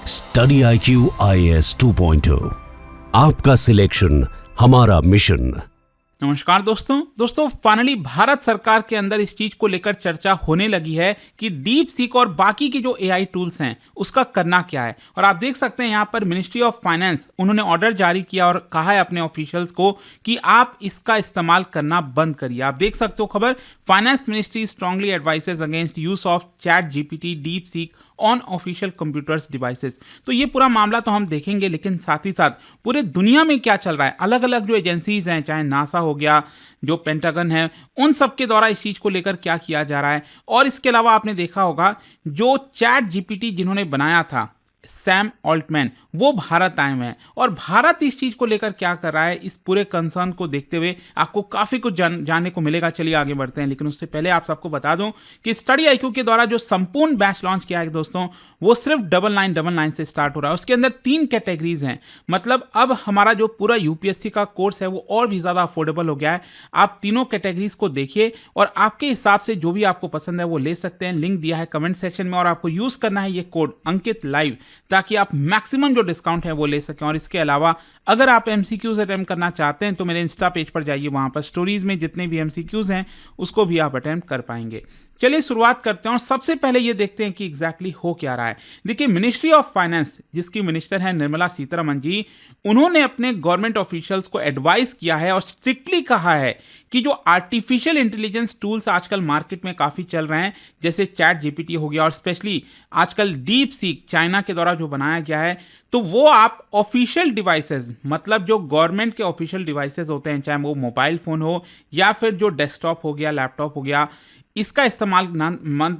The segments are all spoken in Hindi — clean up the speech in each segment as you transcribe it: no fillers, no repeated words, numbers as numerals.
स्टडी IQ IAS 2.0, आपका सिलेक्शन हमारा मिशन। नमस्कार दोस्तों फाइनली भारत सरकार के अंदर इस चीज को लेकर चर्चा होने लगी है कि डीप सीक और बाकी के जो AI टूल्स हैं उसका करना क्या है। और आप देख सकते हैं यहाँ पर मिनिस्ट्री ऑफ फाइनेंस उन्होंने ऑर्डर जारी किया और कहा है अपने ऑफिशियल्स को कि आप इसका इस्तेमाल करना बंद करिए। आप देख सकते हो खबर, finance ministry strongly advices against use of chat GPT deep seek on official computers devices. तो ये पूरा मामला तो हम देखेंगे, लेकिन साथ ही साथ पूरे दुनिया में क्या चल रहा है, अलग अलग जो एजेंसीज हैं, चाहे नासा हो गया, जो पेंटागन है, उन सब के द्वारा इस चीज़ को लेकर क्या किया जा रहा है। और इसके अलावा आपने देखा होगा जो चैट GPT जिन्होंने बनाया था सैम ऑल्टमैन, वो भारत आए हुए हैं और भारत इस चीज को लेकर क्या कर रहा है, इस पूरे कंसर्न को देखते हुए आपको काफी कुछ जानने को मिलेगा। चलिए आगे बढ़ते हैं, लेकिन उससे पहले आप सबको बता दूं कि स्टडी IQ के द्वारा जो संपूर्ण बैच लॉन्च किया है दोस्तों, वो सिर्फ 9999 से स्टार्ट हो रहा है। उसके अंदर 3 कैटेगरीज हैं, मतलब अब हमारा जो पूरा UPSC का कोर्स है वो और भी ज्यादा अफोर्डेबल हो गया है। आप तीनों कैटेगरीज को देखिए और आपके हिसाब से जो भी आपको पसंद है वो ले सकते हैं। लिंक दिया है कमेंट सेक्शन में और आपको यूज करना है ये कोड अंकित लाइव, ताकि आप मैक्सिमम जो डिस्काउंट है वो ले सकें। और इसके अलावा अगर आप MCQs अटेम्प्ट करना चाहते हैं तो मेरे इंस्टा पेज पर जाइए, वहां पर स्टोरीज में जितने भी MCQs हैं उसको भी आप अटेम्प्ट कर पाएंगे। चलिए शुरुआत करते हैं और सबसे पहले ये देखते हैं कि एग्जैक्टली हो क्या रहा है। देखिए, मिनिस्ट्री ऑफ फाइनेंस जिसकी मिनिस्टर है निर्मला सीतारमण जी, उन्होंने अपने गवर्नमेंट ऑफिशियल्स को एडवाइस किया है और स्ट्रिक्टली कहा है कि जो आर्टिफिशियल इंटेलिजेंस टूल्स आजकल मार्केट में काफी चल रहे हैं, जैसे चैट GPT हो गया और स्पेशली आजकल डीप सीक चाइना के द्वारा जो बनाया गया है, तो वो आप ऑफिशियल डिवाइसेस, मतलब जो गवर्नमेंट के ऑफिशियल डिवाइसेस होते हैं, चाहे वो मोबाइल फोन हो या फिर जो डेस्कटॉप हो गया, लैपटॉप हो गया, इसका इस्तेमाल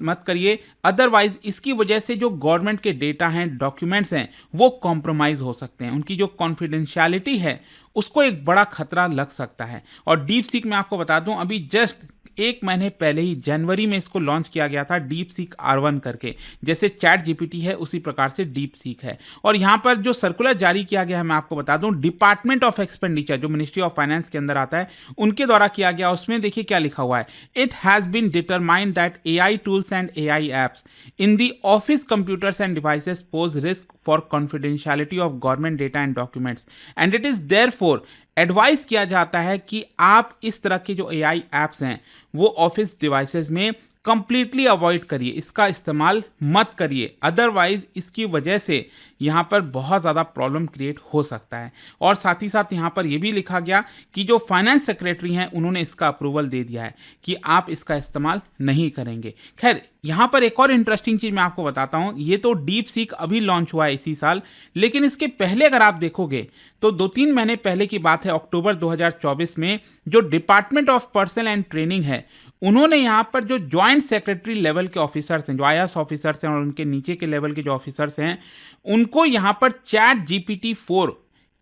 मत करिए। अदरवाइज इसकी वजह से जो गवर्नमेंट के डेटा हैं, डॉक्यूमेंट्स हैं, वो कॉम्प्रोमाइज हो सकते हैं, उनकी जो कॉन्फिडेंशियलिटी है उसको एक बड़ा खतरा लग सकता है। और डीप सीक में आपको बता दूं, अभी जस्ट 1 महीने पहले ही जनवरी में इसको लॉन्च किया गया था, डीप सीक R1 करके। जैसे चैट GPT है उसी प्रकार से डीप सीक है। और यहां पर जो सर्कुलर जारी किया गया है, मैं आपको बता दूं, डिपार्टमेंट ऑफ एक्सपेंडिचर जो मिनिस्ट्री ऑफ फाइनेंस के अंदर आता है, उनके द्वारा किया गया। उसमें देखिए क्या लिखा हुआ है, it has been determined that AI tools and AI apps in the office computers and devices pose risk for confidentiality of government data and documents and it is therefore advise किया जाता है कि आप इस तरह के जो AI एप्स हैं वो ऑफिस डिवाइसेस में कंप्लीटली अवॉइड करिए, इसका इस्तेमाल मत करिए। अदरवाइज इसकी वजह से यहाँ पर बहुत ज़्यादा प्रॉब्लम क्रिएट हो सकता है। और साथ ही साथ यहाँ पर यह भी लिखा गया कि जो फाइनेंस सेक्रेटरी हैं उन्होंने इसका अप्रूवल दे दिया है कि आप इसका इस्तेमाल नहीं करेंगे। खैर, यहाँ पर एक और इंटरेस्टिंग चीज़ मैं आपको बताता हूँ। ये तो डीप सीक अभी लॉन्च हुआ है इसी साल, लेकिन इसके पहले अगर आप देखोगे तो 2-3 महीने पहले की बात है, अक्टूबर 2024 में जो department of personal and training है, उन्होंने यहाँ पर जो ज्वाइंट सेक्रेटरी लेवल के ऑफिसर्स हैं, जो IAS ऑफिसर्स हैं और उनके नीचे के लेवल के जो ऑफिसर्स हैं, उनको यहाँ पर चैट GPT-4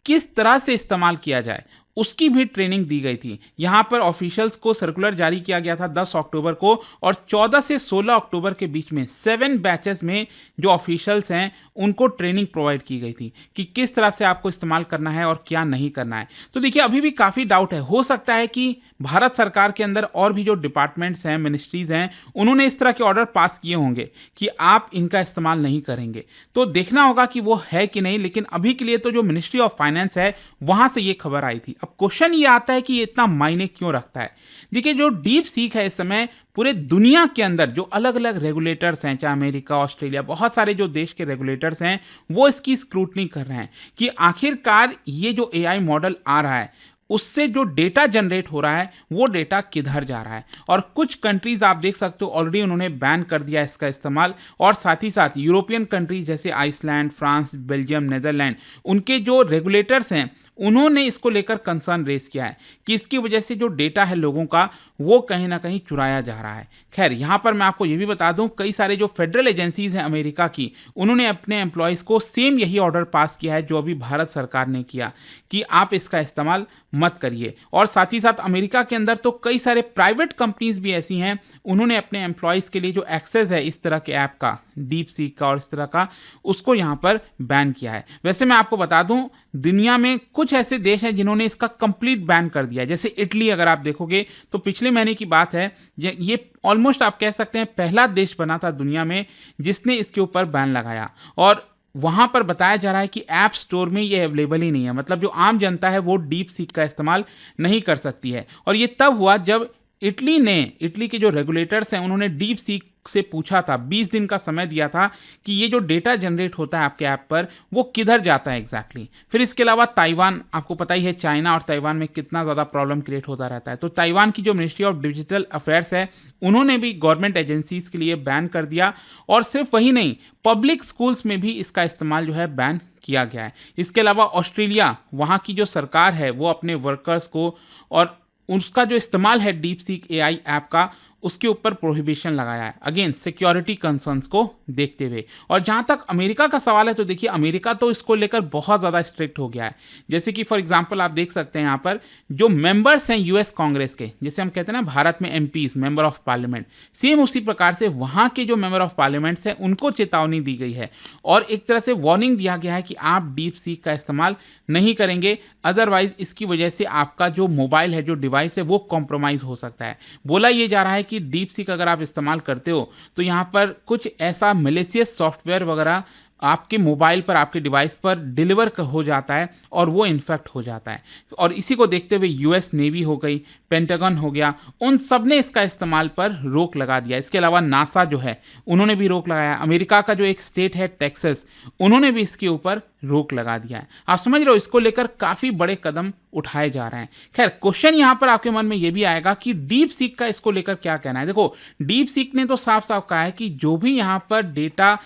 किस तरह से इस्तेमाल किया जाए उसकी भी ट्रेनिंग दी गई थी। यहाँ पर ऑफिशियल्स को सर्कुलर जारी किया गया था 10 अक्टूबर को और 14 से 16 अक्टूबर के बीच में 7 बैचेस में जो ऑफिशियल्स हैं उनको ट्रेनिंग प्रोवाइड की गई थी कि किस तरह से आपको इस्तेमाल करना है और क्या नहीं करना है। तो देखिए, अभी भी काफ़ी डाउट है, हो सकता है कि भारत सरकार के अंदर और भी जो डिपार्टमेंट्स हैं, मिनिस्ट्रीज हैं, उन्होंने इस तरह के ऑर्डर पास किए होंगे कि आप इनका इस्तेमाल नहीं करेंगे। तो देखना होगा कि वो है कि नहीं, लेकिन अभी के लिए तो जो मिनिस्ट्री ऑफ फाइनेंस है वहां से ये खबर आई थी। अब क्वेश्चन ये आता है कि ये इतना मायने क्यों रखता है। देखिए, जो डीप सीक है इस समय पूरे दुनिया के अंदर जो अलग अलग रेगुलेटर्स हैं, चाहे अमेरिका, ऑस्ट्रेलिया, बहुत सारे जो देश के रेगुलेटर्स हैं, वो इसकी स्क्रूटनी कर रहे हैं कि आखिरकार ये जो AI मॉडल आ रहा है उससे जो डेटा जनरेट हो रहा है वो डेटा किधर जा रहा है। और कुछ कंट्रीज आप देख सकते हो ऑलरेडी उन्होंने बैन कर दिया इसका इस्तेमाल। और साथ ही साथ यूरोपियन कंट्रीज जैसे आइसलैंड, फ्रांस, बेल्जियम, नेदरलैंड, उनके जो रेगुलेटर्स हैं उन्होंने इसको लेकर कंसर्न रेज किया है कि इसकी वजह से जो डेटा है लोगों का वो कहीं ना कहीं चुराया जा रहा है। खैर, यहाँ पर मैं आपको ये भी बता दूं, कई सारे जो फेडरल एजेंसीज हैं अमेरिका की, उन्होंने अपने एम्प्लॉयज़ को सेम यही ऑर्डर पास किया है जो अभी भारत सरकार ने किया कि आप इसका इस्तेमाल मत करिए। और साथ ही साथ अमेरिका के अंदर तो कई सारे प्राइवेट कंपनीज भी ऐसी हैं, उन्होंने अपने एम्प्लॉयज़ के लिए जो एक्सेस है इस तरह के ऐप का, डीप सीक का और इस तरह का, उसको यहाँ पर बैन किया है। वैसे मैं आपको बता दूं, दुनिया में कुछ ऐसे देश हैं जिन्होंने इसका कंप्लीट बैन कर दिया है। जैसे इटली अगर आप देखोगे तो पिछले महीने की बात है, ये ऑलमोस्ट आप कह सकते हैं पहला देश बना था दुनिया में जिसने इसके ऊपर बैन लगाया। और वहां पर बताया जा रहा है कि ऐप स्टोर में ये अवेलेबल ही नहीं है। मतलब जो आम जनता है वो डीप सीक का इस्तेमाल नहीं कर सकती है। और ये तब हुआ जब इटली के जो रेगुलेटर्स हैं उन्होंने डीप सीक से पूछा था, 20 दिन का समय दिया था कि ये जो डेटा जनरेट होता है आपके ऐप पर वो किधर जाता है एग्जैक्टली। फिर इसके अलावा ताइवान, आपको पता ही है चाइना और ताइवान में कितना ज़्यादा प्रॉब्लम क्रिएट होता रहता है। तो ताइवान की जो मिनिस्ट्री ऑफ डिजिटल अफेयर्स है उन्होंने भी गवर्नमेंट एजेंसीज के लिए बैन कर दिया। और सिर्फ वही नहीं, पब्लिक स्कूल्स में भी इसका इस्तेमाल जो है बैन किया गया है। इसके अलावा ऑस्ट्रेलिया, वहाँ की जो सरकार है वो अपने वर्कर्स को और उसका जो इस्तेमाल है डीप सीक एआई ऐप का उसके ऊपर प्रोहिबिशन लगाया है, अगेन सिक्योरिटी कंसर्न्स को देखते हुए। और जहां तक अमेरिका का सवाल है तो देखिए अमेरिका तो इसको लेकर बहुत ज़्यादा स्ट्रिक्ट हो गया है। जैसे कि फॉर एग्जांपल आप देख सकते हैं यहाँ पर जो मेंबर्स हैं यूएस कांग्रेस के, जैसे हम कहते हैं ना भारत में MPs member of parliament, same उसी प्रकार से वहाँ के जो मेंबर ऑफ पार्लियामेंट्स हैं उनको चेतावनी दी गई है और एक तरह से वार्निंग दिया गया है कि आप डीप सीक का इस्तेमाल नहीं करेंगे, अदरवाइज इसकी वजह से आपका जो मोबाइल है, जो डिवाइस है वो कॉम्प्रोमाइज़ हो सकता है। बोला ये जा रहा है कि डीप सीक अगर आप इस्तेमाल करते हो तो यहाँ पर कुछ ऐसा मैलिशियस सॉफ्टवेयर वगैरह आपके मोबाइल पर, आपके डिवाइस पर डिलीवर हो जाता है और वो इन्फेक्ट हो जाता है। और इसी को देखते हुए यूएस नेवी हो गई, पेंटागन हो गया, उन सब ने इसका इस्तेमाल पर रोक लगा दिया। इसके अलावा नासा जो है उन्होंने भी रोक लगाया। अमेरिका का जो एक स्टेट है टेक्सास, उन्होंने भी इसके ऊपर रोक लगा दिया है। आप समझ रहे हो, इसको लेकर काफ़ी बड़े कदम उठाए जा रहे हैं। खैर, क्वेश्चन यहाँ पर आपके मन में ये भी आएगा कि डीप सीक का इसको लेकर क्या कहना है। देखो, डीप सीक ने तो साफ साफ कहा है कि जो भी यहाँ पर डेटा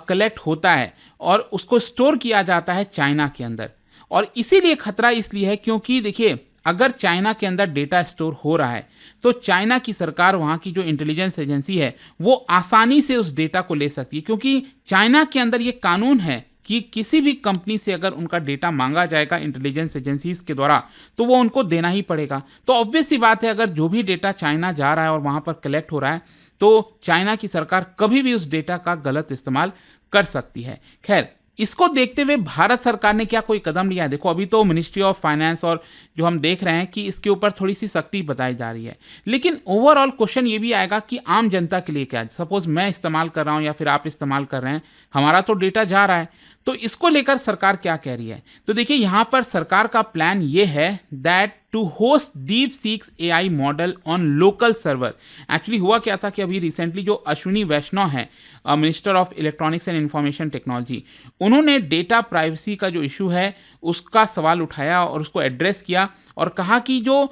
कलेक्ट होता है और उसको स्टोर किया जाता है चाइना के अंदर, और इसीलिए खतरा इसलिए है क्योंकि देखिए अगर चाइना के अंदर डेटा स्टोर हो रहा है तो चाइना की सरकार, वहाँ की जो इंटेलिजेंस एजेंसी है वो आसानी से उस डेटा को ले सकती है, क्योंकि चाइना के अंदर ये कानून है कि किसी भी कंपनी से अगर उनका डेटा मांगा जाएगा इंटेलिजेंस एजेंसीज के द्वारा तो वो उनको देना ही पड़ेगा। तो ऑब्वियस सी बात है, अगर जो भी डेटा चाइना जा रहा है और वहाँ पर कलेक्ट हो रहा है तो चाइना की सरकार कभी भी उस डेटा का गलत इस्तेमाल कर सकती है। खैर, इसको देखते हुए भारत सरकार ने क्या कोई कदम लिया है? देखो, अभी तो मिनिस्ट्री ऑफ फाइनेंस और जो हम देख रहे हैं कि इसके ऊपर थोड़ी सी सख्ती बताई जा रही है, लेकिन ओवरऑल क्वेश्चन ये भी आएगा कि आम जनता के लिए क्या है। सपोज मैं इस्तेमाल कर रहा हूं या फिर आप इस्तेमाल कर रहे हैं, हमारा तो डेटा जा रहा है, तो इसको लेकर सरकार क्या कह रही है? तो देखिए, यहां पर सरकार का प्लान ये है that to host DeepSeek's AI model on local server. Actually हुआ क्या था कि अभी रिसेंटली जो अश्विनी वैष्णव है, minister of electronics and information technology, उन्होंने डेटा प्राइवेसी का जो इशू है उसका सवाल उठाया और उसको एड्रेस किया और कहा कि जो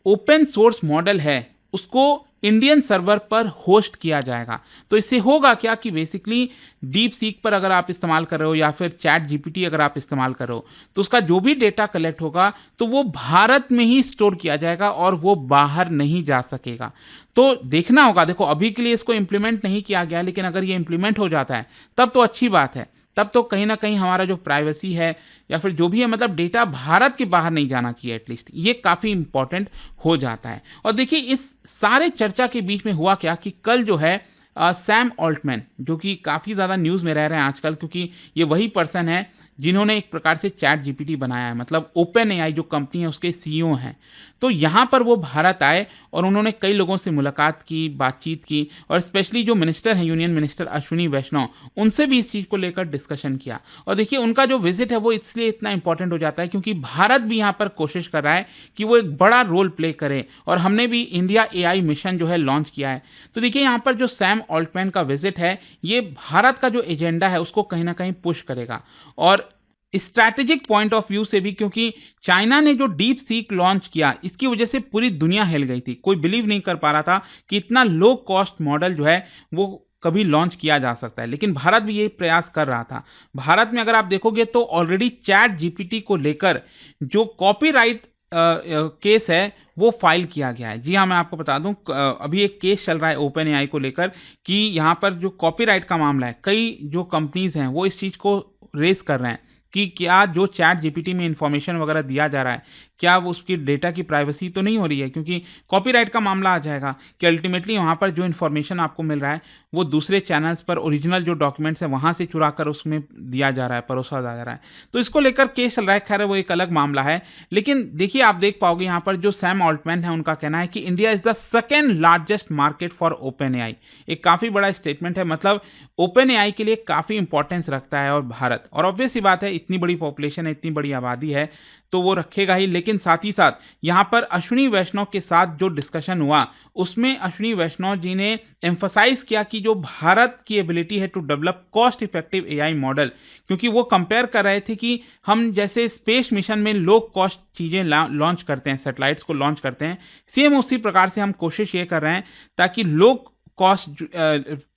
ओपन सोर्स मॉडल है उसको इंडियन सर्वर पर होस्ट किया जाएगा। तो इससे होगा क्या कि बेसिकली डीप सीक पर अगर आप इस्तेमाल कर रहे हो या फिर चैट जीपीटी अगर आप इस्तेमाल कर रहे हो तो उसका जो भी डेटा कलेक्ट होगा तो वो भारत में ही स्टोर किया जाएगा और वो बाहर नहीं जा सकेगा। तो देखना होगा, देखो अभी के लिए इसको इम्प्लीमेंट नहीं किया गया, लेकिन अगर ये इम्प्लीमेंट हो जाता है तब तो अच्छी बात है। तब तो कहीं ना कहीं हमारा जो प्राइवेसी है या फिर जो भी है, मतलब डेटा भारत के बाहर नहीं जाना चाहिए, एटलीस्ट ये काफ़ी इंपॉर्टेंट हो जाता है। और देखिए, इस सारे चर्चा के बीच में हुआ क्या कि कल जो है सैम ऑल्टमैन, जो कि काफ़ी ज़्यादा न्यूज़ में रह रहे हैं आजकल, क्योंकि ये वही पर्सन है जिन्होंने एक प्रकार से चैट जीपीटी बनाया है, मतलब ओपन एआई जो कंपनी है उसके सीईओ हैं। तो यहाँ पर वो भारत आए और उन्होंने कई लोगों से मुलाकात की, बातचीत की, और स्पेशली जो मिनिस्टर हैं, यूनियन मिनिस्टर अश्विनी वैष्णव, उनसे भी इस चीज़ को लेकर डिस्कशन किया। और देखिए, उनका जो विजिट है वो इसलिए इतना इंपॉर्टेंट हो जाता है क्योंकि भारत भी यहाँ पर कोशिश कर रहा है कि वो एक बड़ा रोल प्ले करे, और हमने भी इंडिया एआई मिशन जो है लॉन्च किया है। तो देखिए, यहाँ पर जो सैम ऑल्टमैन का विजिट है ये भारत का जो एजेंडा है उसको कहीं ना कहीं पुश करेगा, और स्ट्रैटेजिक पॉइंट ऑफ व्यू से भी, क्योंकि चाइना ने जो डीप सीक लॉन्च किया इसकी वजह से पूरी दुनिया हिल गई थी। कोई बिलीव नहीं कर पा रहा था कि इतना लो कॉस्ट मॉडल जो है वो कभी लॉन्च किया जा सकता है, लेकिन भारत भी यही प्रयास कर रहा था। भारत में अगर आप देखोगे तो ऑलरेडी चैट जीपीटी को लेकर जो कॉपीराइट केस है वो फाइल किया गया है। जी हाँ, मैं आपको बता दूं, अभी एक केस चल रहा है ओपन एआई को लेकर कि यहाँ पर जो कॉपीराइट का मामला है, कई जो कंपनीज हैं वो इस चीज़ को रेस कर रहे हैं कि क्या जो चैट जीपीटी में इंफॉर्मेशन वगैरह दिया जा रहा है क्या वो उसकी डेटा की प्राइवेसी तो नहीं हो रही है, क्योंकि कॉपीराइट का मामला आ जाएगा कि अल्टीमेटली वहाँ पर जो इन्फॉर्मेशन आपको मिल रहा है वो दूसरे चैनल्स पर ओरिजिनल जो डॉक्यूमेंट्स है वहाँ से चुरा कर उसमें दिया जा रहा है, परोसा जा रहा है। तो इसको लेकर केस चल रहा है, खैर वो एक अलग मामला है। लेकिन देखिए, आप देख पाओगे यहाँ पर जो सैम ऑल्टमैन है उनका कहना है कि India is the second largest market for open AI. एक काफ़ी बड़ा स्टेटमेंट है, मतलब ओपन एआई के लिए काफ़ी इंपॉर्टेंस रखता है और भारत, और ऑब्वियस सी बात है इतनी बड़ी पॉपुलेशन है, इतनी बड़ी आबादी है तो वो रखेगा ही। लेकिन साथ ही साथ यहाँ पर अश्विनी वैष्णव के साथ जो डिस्कशन हुआ उसमें अश्विनी वैष्णव जी ने एम्फसाइज किया कि जो भारत की एबिलिटी है to develop cost effective AI model, क्योंकि वो कंपेयर कर रहे थे कि हम जैसे स्पेस मिशन में लो कॉस्ट चीज़ें लॉन्च करते हैं, सैटेलाइट्स को लॉन्च करते हैं, सेम उसी प्रकार से हम कोशिश ये कर रहे हैं ताकि लो कॉस्ट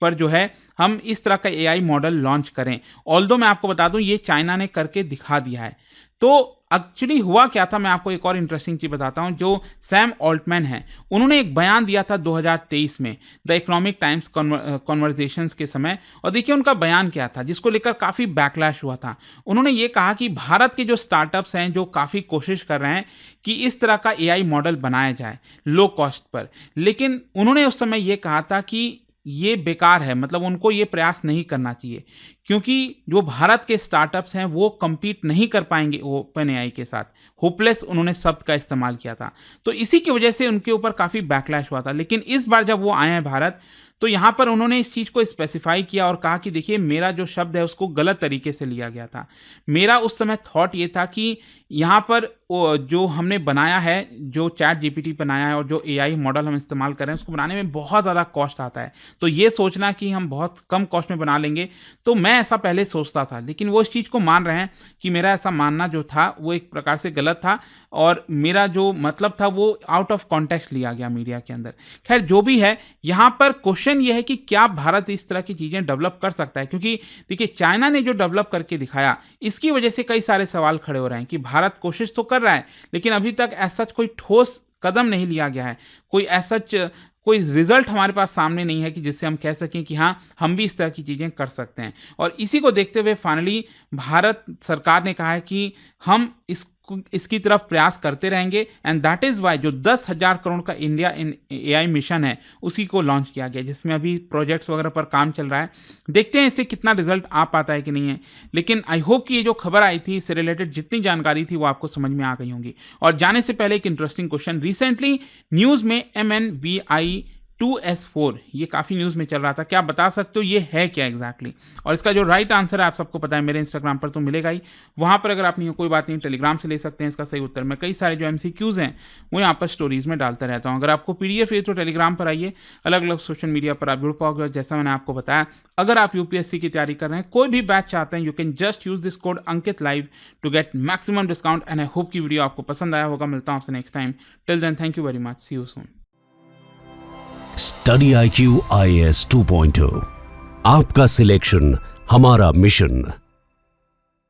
पर जो है हम इस तरह का एआई मॉडल लॉन्च करें। ऑल्दो मैं आपको बता दूं ये चाइना ने करके दिखा दिया है। तो एक्चुअली हुआ क्या था, मैं आपको एक और इंटरेस्टिंग चीज़ बताता हूं। जो सैम ऑल्टमैन है उन्होंने एक बयान दिया था 2023 में द इकोनॉमिक टाइम्स कॉन्वर्जेशंस के समय, और देखिए उनका बयान क्या था जिसको लेकर काफ़ी बैकलैश हुआ था। उन्होंने ये कहा कि भारत के जो स्टार्टअप्स हैं जो काफ़ी कोशिश कर रहे हैं कि इस तरह का एआई मॉडल बनाया जाए लो कॉस्ट पर, लेकिन उन्होंने उस समय ये कहा था कि ये बेकार है, मतलब उनको ये प्रयास नहीं करना चाहिए क्योंकि जो भारत के स्टार्टअप्स हैं वो compete नहीं कर पाएंगे ओपन एआई के साथ। होपलेस उन्होंने शब्द का इस्तेमाल किया था, तो इसी की वजह से उनके ऊपर काफ़ी बैकलैश हुआ था। लेकिन इस बार जब वो आए हैं भारत, तो यहाँ पर उन्होंने इस चीज़ को स्पेसिफाई किया और कहा कि देखिए मेरा जो शब्द है उसको गलत तरीके से लिया गया था। मेरा उस समय थॉट ये था कि यहाँ पर जो हमने बनाया है, जो चैट जीपीटी बनाया है और जो एआई मॉडल हम इस्तेमाल कर रहे हैं उसको बनाने में बहुत ज़्यादा कॉस्ट आता है, तो ये सोचना कि हम बहुत कम कॉस्ट में बना लेंगे, तो मैं ऐसा पहले सोचता था। लेकिन वो इस चीज़ को मान रहे हैं कि मेरा ऐसा मानना जो था वो एक प्रकार से गलत था और मेरा जो मतलब था वो आउट ऑफ कॉन्टेक्स्ट लिया गया मीडिया के अंदर। खैर जो भी है, यहाँ पर क्वेश्चन ये है कि क्या भारत इस तरह की चीज़ें डेवलप कर सकता है, क्योंकि देखिए चाइना ने जो डेवलप करके दिखाया इसकी वजह से कई सारे सवाल खड़े हो रहे हैं कि भारत कोशिश तो कर रहा है लेकिन अभी तक ऐसा कोई ठोस कदम नहीं लिया गया है, कोई रिजल्ट हमारे पास सामने नहीं है कि जिससे हम कह सकें कि हाँ हम भी इस तरह की चीज़ें कर सकते हैं। और इसी को देखते हुए फाइनली भारत सरकार ने कहा है कि हम इसकी तरफ प्रयास करते रहेंगे एंड दैट इज़ वाई जो 10,000 करोड़ का इंडिया इन एआई मिशन है उसी को लॉन्च किया गया, जिसमें अभी प्रोजेक्ट्स वगैरह पर काम चल रहा है। देखते हैं इससे कितना रिजल्ट आ पाता है कि नहीं है, लेकिन आई होप कि ये जो खबर आई थी इससे रिलेटेड जितनी जानकारी थी वो आपको समझ में आ गई होंगी। और जाने से पहले एक इंटरेस्टिंग क्वेश्चन, रिसेंटली न्यूज़ में MNBI 2S4 ये काफ़ी न्यूज़ में चल रहा था, क्या बता सकते हो ये है क्या एग्जैक्टली? और इसका जो राइट आंसर है आप सबको पता है, मेरे इंस्टाग्राम पर तो मिलेगा ही, वहाँ पर अगर आप नहीं हो कोई बात नहीं, टेलीग्राम से ले सकते हैं इसका सही उत्तर। मैं कई सारे जो MCQs हैं वो यहाँ पर स्टोरीज में डालता रहता हूँ। अगर आपको PDF चाहिए तो टेलीग्राम पर आइए, अलग अलग सोशल मीडिया पर आप जुड़ पाओगे। और जैसा मैंने आपको बताया, अगर आप UPSC की तैयारी कर रहे हैं, कोई भी बैच चाहते हैं, you can just use this code Ankit live to get maximum discount. And I hope की वीडियो आपको पसंद आया होगा। मिलता हूँ आपसे next time, till then thank you very much, see you soon. Study IQ IAS 2.0 आपका सिलेक्शन हमारा मिशन।